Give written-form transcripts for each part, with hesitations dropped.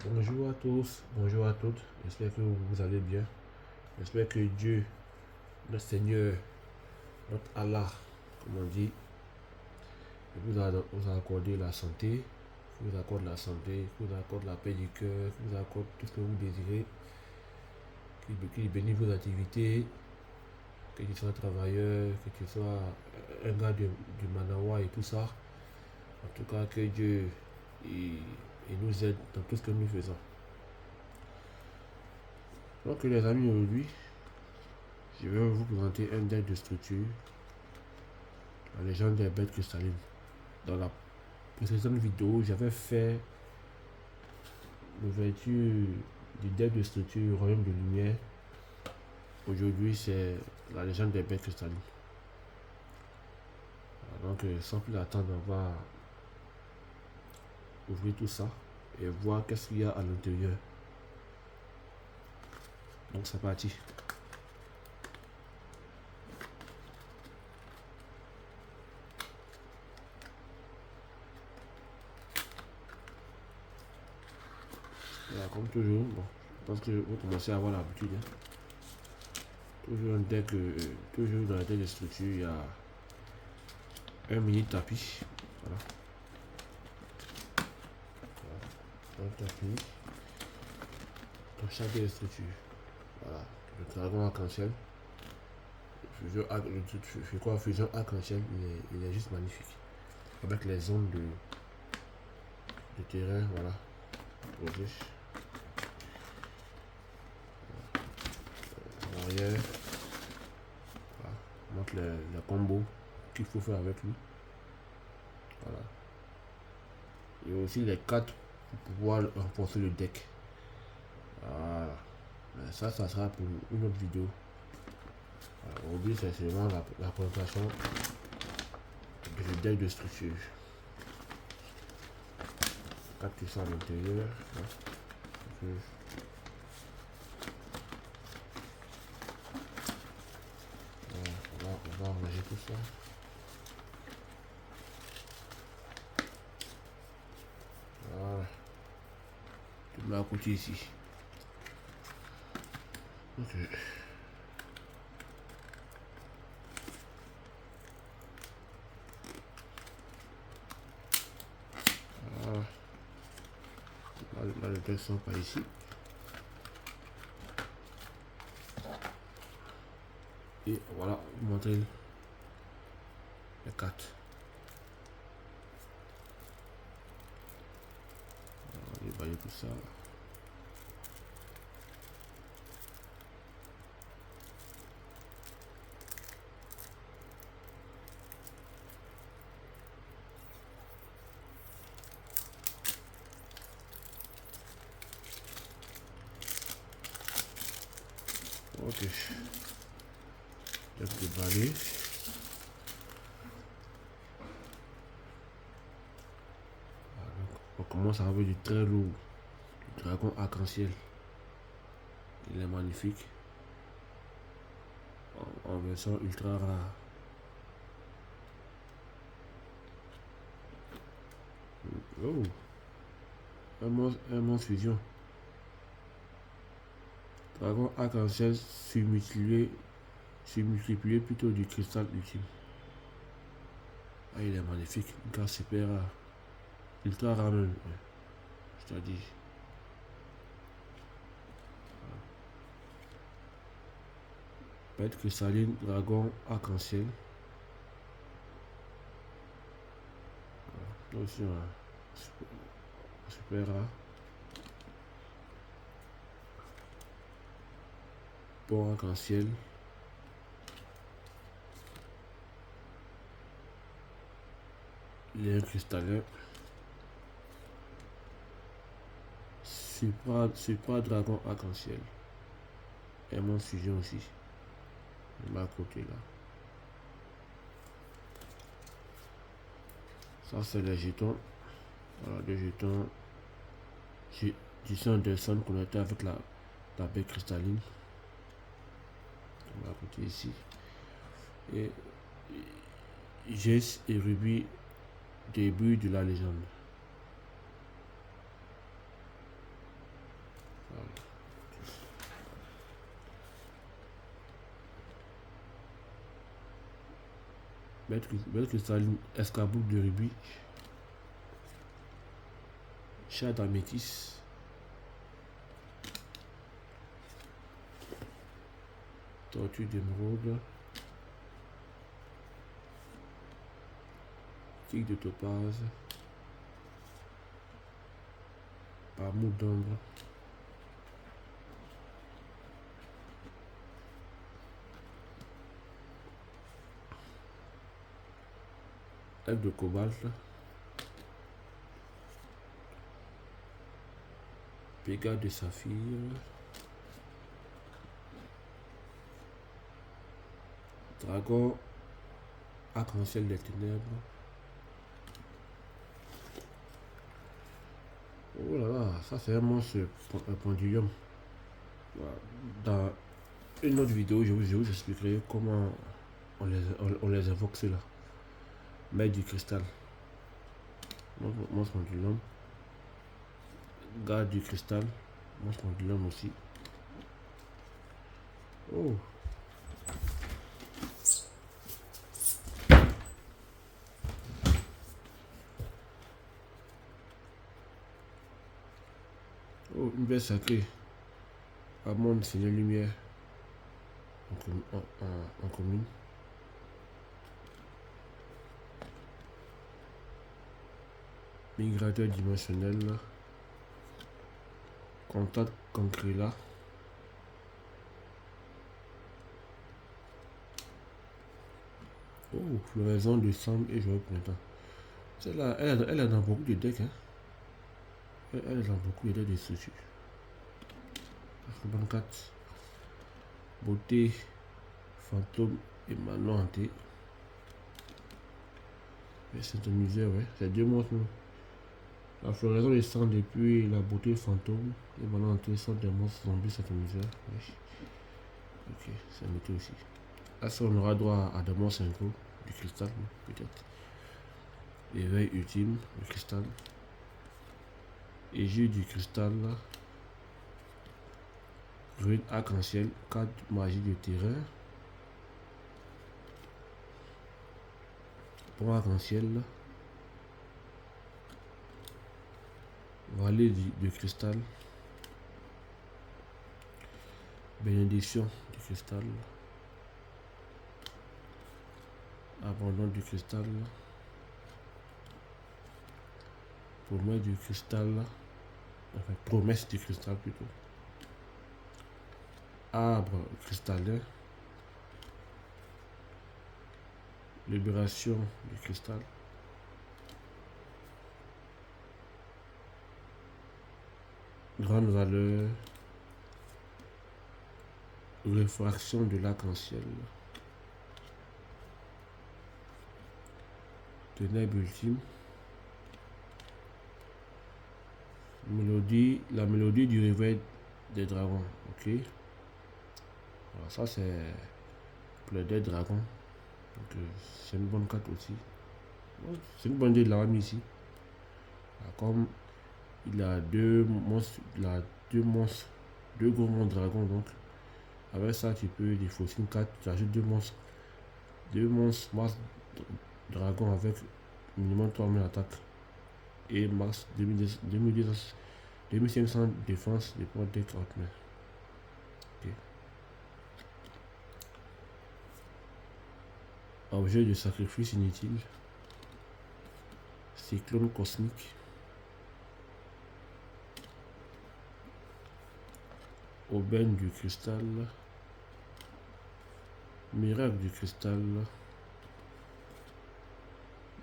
Bonjour à tous, bonjour à toutes, j'espère que vous allez bien. J'espère que Dieu, notre Seigneur, notre Allah, comme on dit, vous a accordé la santé, vous accorde la santé, vous accorde la paix du cœur, vous accorde tout ce que vous désirez, qu'il bénisse vos activités, que tu sois travailleur, que tu sois un gars du Manawa et tout ça. En tout cas, que Dieu il nous aide dans tout ce que nous faisons. Donc les amis, aujourd'hui, je vais vous présenter un deck de structure, la légende des bêtes cristallines. Dans la précédente vidéo, j'avais fait l'ouverture du deck de structure Royaume de Lumière. Aujourd'hui, c'est la légende des bêtes cristallines. Donc, sans plus attendre, on va ouvrir tout ça et voir qu'est-ce qu'il y a à l'intérieur. Donc, c'est parti. Voilà, comme toujours, bon, je pense que vous commencez à avoir l'habitude. Toujours un deck, toujours dans la deck de structure, il y a un mini tapis. Voilà. Un tapis. Dans chaque deck de structure. Voilà. Le dragon arc-en-ciel. Je crois fusion arc-en-ciel, il est juste magnifique. Avec les zones de terrain, voilà. Riche. Arrière. Voilà. On montre les combos qu'il faut faire avec lui. Voilà. Et aussi les cartes pour pouvoir renforcer le deck. Voilà. Mais ça sera pour une autre vidéo. Aujourd'hui, c'est seulement la présentation du deck de structure. Quatre qui sont à l'intérieur. On va ranger tout ça. Voilà. Tout à côté ici. Ok. Voilà. Là, les deux sont pas ici. Et voilà, vous montrer les cartes. On va déballer tout ça. Ok. Je vais déballer. On commence avec du très lourd. Le dragon arc-en-ciel. Il est magnifique. En version ultra rare. Oh. Un monstre fusion. Dragon arc-en-ciel surmultiplié plutôt du cristal ultime. Ah, il est magnifique. Une carte super rare. Ultra rare même. Je te dis. Bête cristalline, dragon arc-en-ciel. Là aussi, super rare. Pont arc-en-ciel. Lien cristallin. Super dragon arc-en-ciel. Et mon fusion aussi. De à côté là. Ça c'est les jetons. Voilà, des jetons. J'ai Anderson connecté avec la baie cristalline. On va côté ici. Et Jess et Ruby, début de la légende. belle cristalline, escarboucle de rubis, chat d'améthyste, tortue d'émeraude, tigre de topaz, parmout d'ombre, F de cobalt, pégade de saphir, dragon arc-en-ciel des ténèbres. Oh là là, ça c'est un monstre pendulum. Dans une autre vidéo, je vous expliquerai comment on les invoque ceux-là. Maître du cristal. Monstre pendulum. Garde du cristal. Monstre pendulum aussi. Oh. Oh, une belle sacrée. Amande, Seigneur Lumière. En commune. Migrateur dimensionnel. Contact Concrela. Oh, floraison de sable et joyeux printemps. Celle-là, elle est dans beaucoup de decks. Hein. Elle est dans beaucoup de decks de structures. 24. Beauté, fantôme et Manon hanté. C'est un misère, ouais. C'est deux monstres. La floraison des sangs depuis la beauté fantôme et Manon hanté sont des monstres zombies, c'est un misère. Ouais. Ok, c'est un métier aussi. Là, ça, on aura droit à des monstres synchro, du cristal, peut-être. Éveil ultime, du cristal. Égide du cristal. Ruine arc-en-ciel, 4 magie de terrain. Pont arc-en-ciel. Vallée de cristal. Bénédiction du cristal. Abandon du cristal. Promesse du cristal. Enfin, promesse du cristal plutôt. Arbre cristallin. Libération du cristal. Grande valeur. Réfraction de l'arc-en-ciel. Ténèbres ultime. Mélodie, la mélodie du réveil des dragons. Ok. Alors ça c'est pour les deux dragons. Donc c'est une bonne carte aussi. C'est une bonne idée de l'avoir mis ici. Alors, comme il a deux monstres, deux gros monstres dragons, donc avec ça tu peux défausser une carte, tu ajoutes deux monstres masse dragon avec minimum 3000 attaques et max 2500 défense des points deck out main. Okay. Objet de sacrifice inutile. Cyclone cosmique. Aubaine du cristal. Miracle du cristal.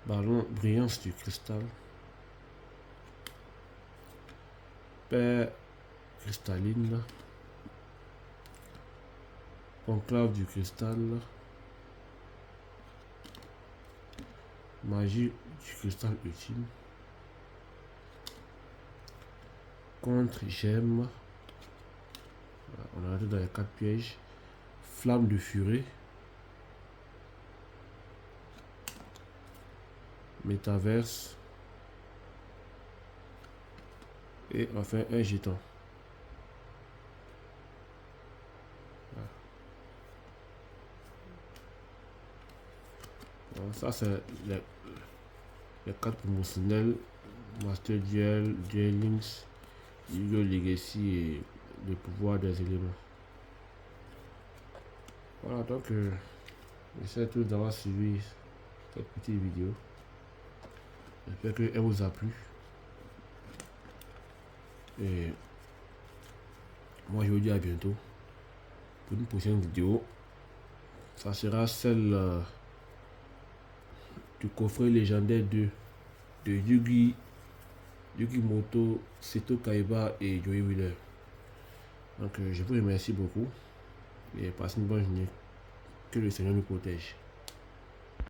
Ballon brillance du cristal. Paire cristalline. Conclave du cristal. Magie du cristal ultime. Contre gemme. On a arrêté dans les 4 pièges. Flamme de furie. Métaverse. Et enfin un jeton. Donc, ça, c'est les cartes promotionnelles. Master Duel, Duel Links, Yu-Gi-Oh! Legacy et le pouvoir des éléments. Voilà, donc j'essaie tous d'avoir suivi cette petite vidéo. J'espère qu'elle vous a plu. Et moi je vous dis à bientôt pour une prochaine vidéo. Ça sera celle du coffret légendaire de Yugimoto, Seto Kaiba et Joey Wheeler. Donc je vous remercie beaucoup et passez une bonne journée. Que le Seigneur nous protège.